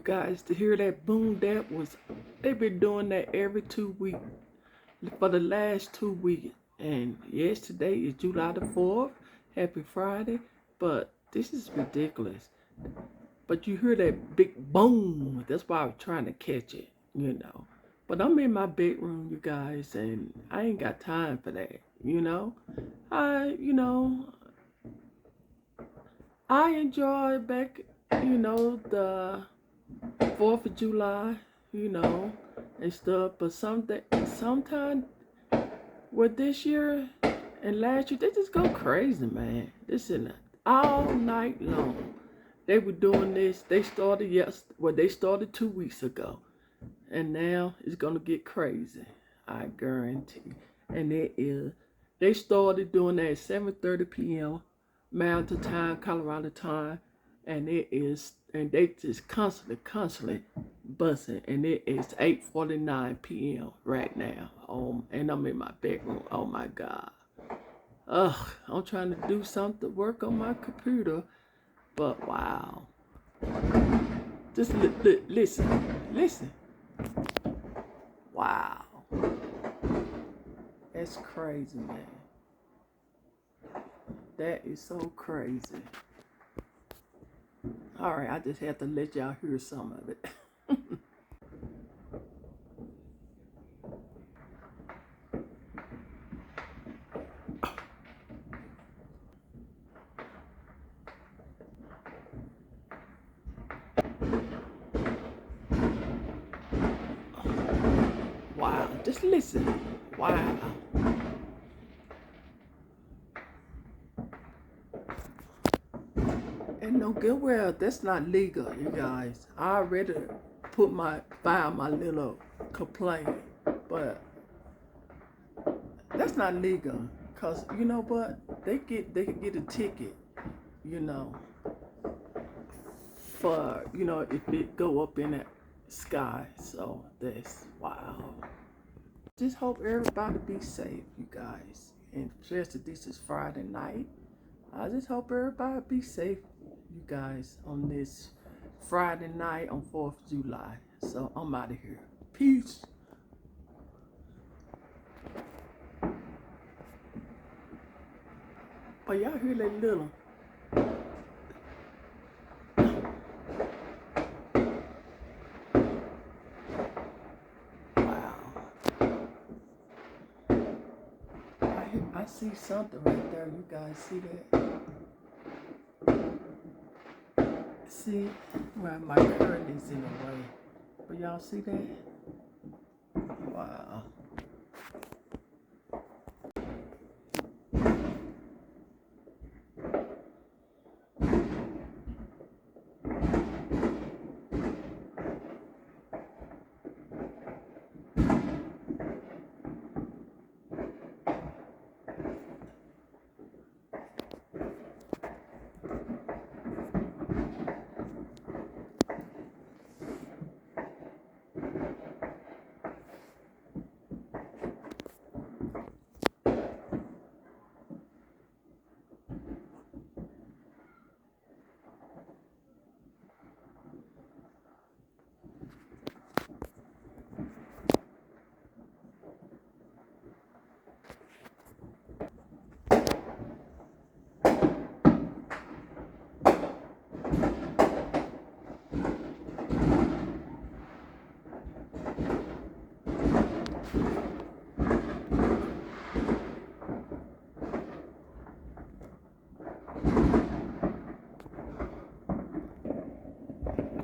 guys, to hear that boom, they've been doing that every 2 weeks for the last 2 weeks. And yes, today is July the 4th. Happy Friday. But this is ridiculous. But you hear that big boom. That's why I was trying to catch it. But I'm in my bedroom, you guys, and I ain't got time for that. I, you know, I enjoy back, the 4th of July, and stuff. But sometimes with this year and last year, they just go crazy, man. This is all night long. They were doing this. They started they started 2 weeks ago, and now it's gonna get crazy. I guarantee. And they started doing that at 7:30 p.m. Mountain Time, Colorado time, and they just constantly buzzing, and it is 8:49 p.m. right now. And I'm in my bedroom. Oh my God. Ugh, I'm trying to do something, work on my computer, but wow. Just listen. Wow. That's crazy, man. That is so crazy. All right, I just had to let y'all hear some of it. Wow, just listen. Wow. And no good, well, that's not legal, you guys. I already filed my little complaint, but that's not legal. Cause you know what? They could get a ticket, you know, for if it go up in the sky. So that's wow. Just hope everybody be safe, you guys. And especially this is Friday night. I just hope everybody be safe, you guys, on this Friday night on 4th of July. So I'm out of here. Peace. But y'all hear that little. Wow. I see something right there. You guys see that? See? Well, my curtain is in the way. But y'all see that? Wow.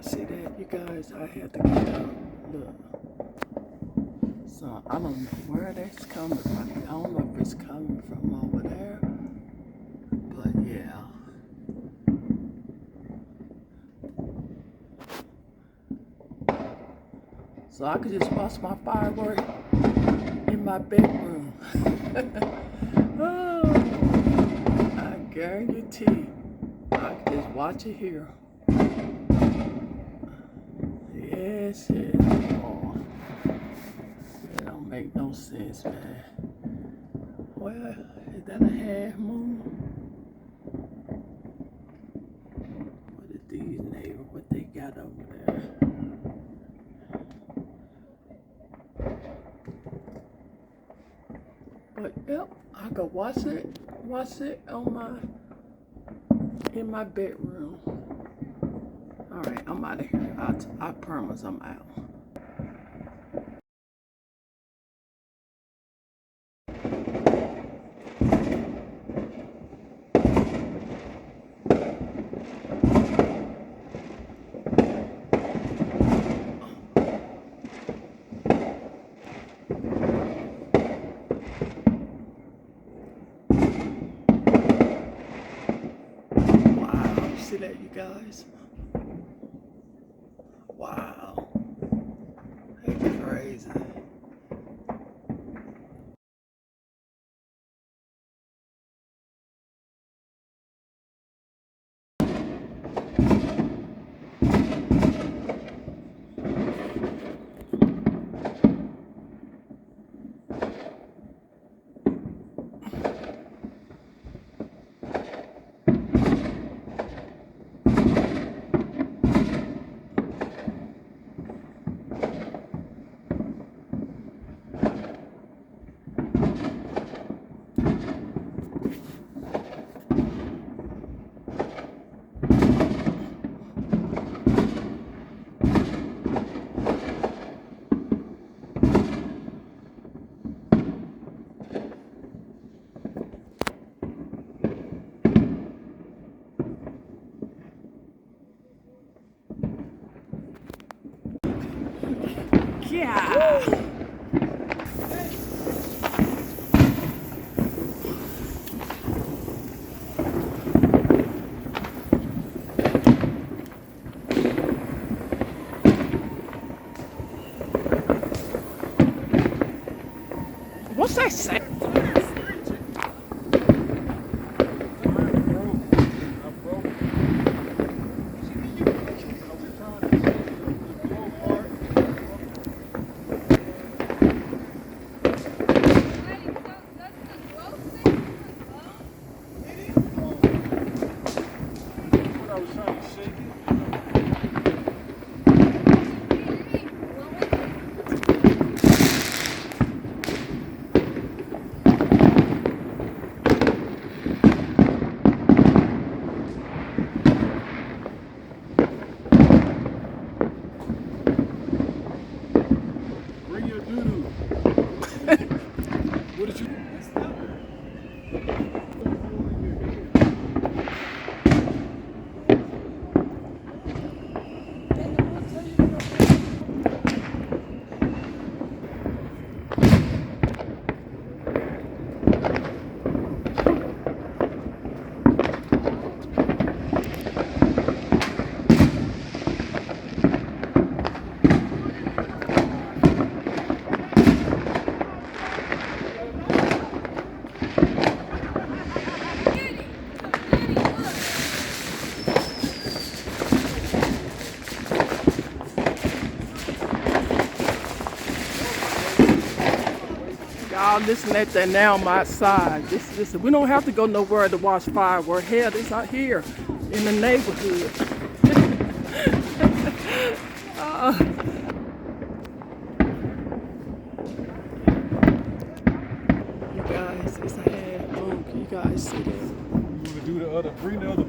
See that, you guys? I had to get out. Look. So I don't know where that's coming from. I don't know if it's coming from over there. But yeah. So I could just watch my fireworks in my bedroom. Oh, I guarantee I could just watch it here. Yes, it. Oh, that don't make no sense, man. Well, is that a half moon? What is these neighbors? What they got over there? go wash it on in my bedroom. All right, I'm out of here. I promise I'm out. Wow, see that, you guys? Wow, that's crazy. Yeah. What's that say? Bring your doo-doo. What did you... Y'all listen at that now. I'm outside. Listen, we don't have to go nowhere to watch fireworks. Hell, it's out here in the neighborhood. You guys, it's a half moon. Can you guys see that? You want to do the other... Bring the other...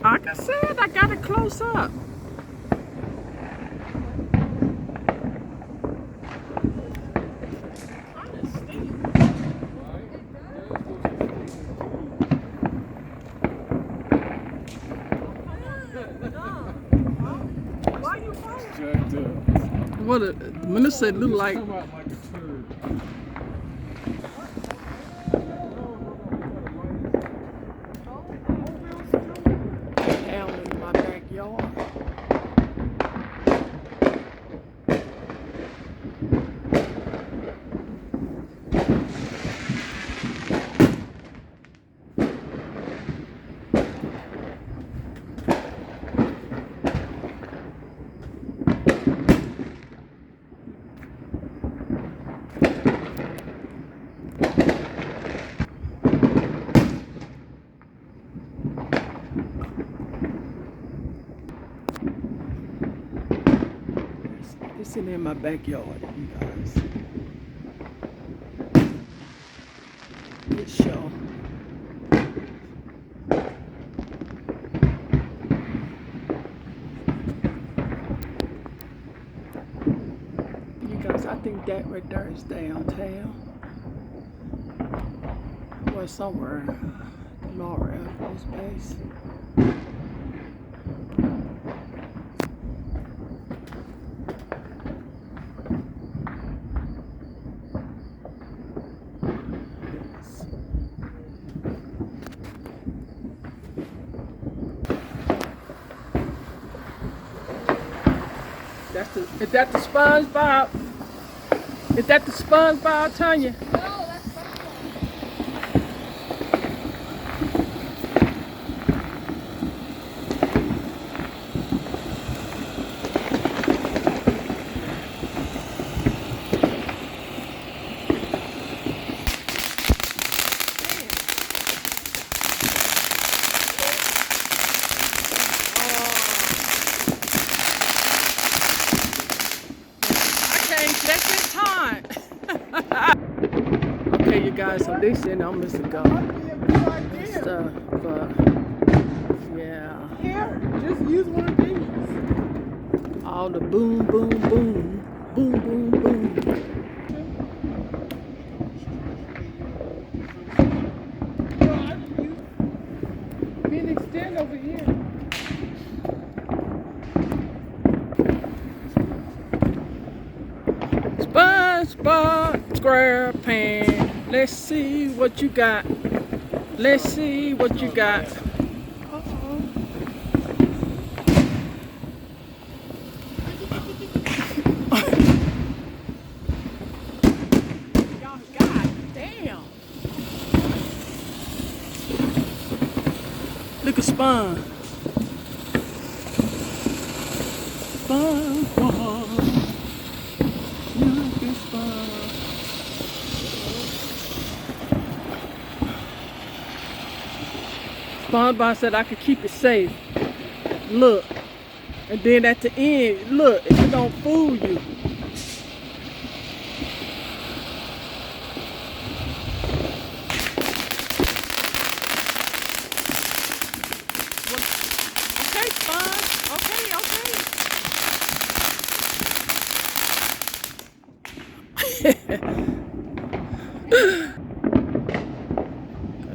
Like I said, I got it close up. Jacked up. What a minister look like. Come out like a turd. Down in my backyard. sitting in my backyard, you guys. Good show. You guys, I think that right there is downtown. Or somewhere. Laura Air Force Base. Is that the SpongeBob? Is that the SpongeBob, Tanya? No, that's Okay, you guys, so they said I'm missing go. Stuff, but yeah. Here, just use one of these. All the boom, boom, boom, boom, boom, boom. Can extend over here. SpongeBob SquarePants. Let's see what you got. Let's see what you got. God damn. Look at SpongeBob. Look at SpongeBob. SpongeBob said I could keep it safe. Look. And then at the end, look, it don't fool you. Okay, Sponge. Okay.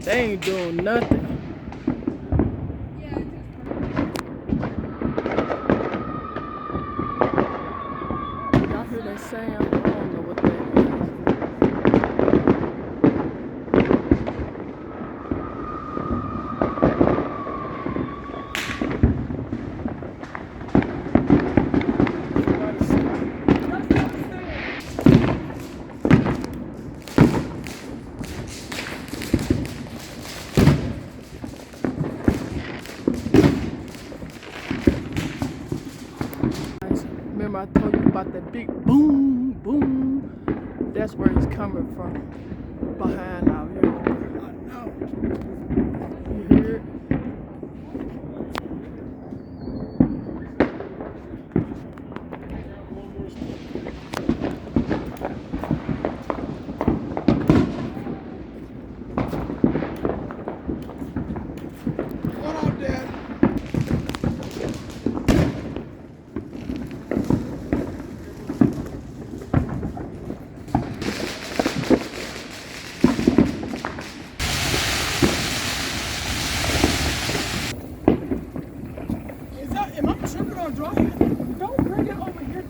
They ain't doing nothing. Y'all hear that sound? I don't know what that Remember I told you about that big boom, boom. That's where it's coming from. Behind out here. I know. You hear it? What up, Dad? Am I tripping on driving? Don't bring it over here.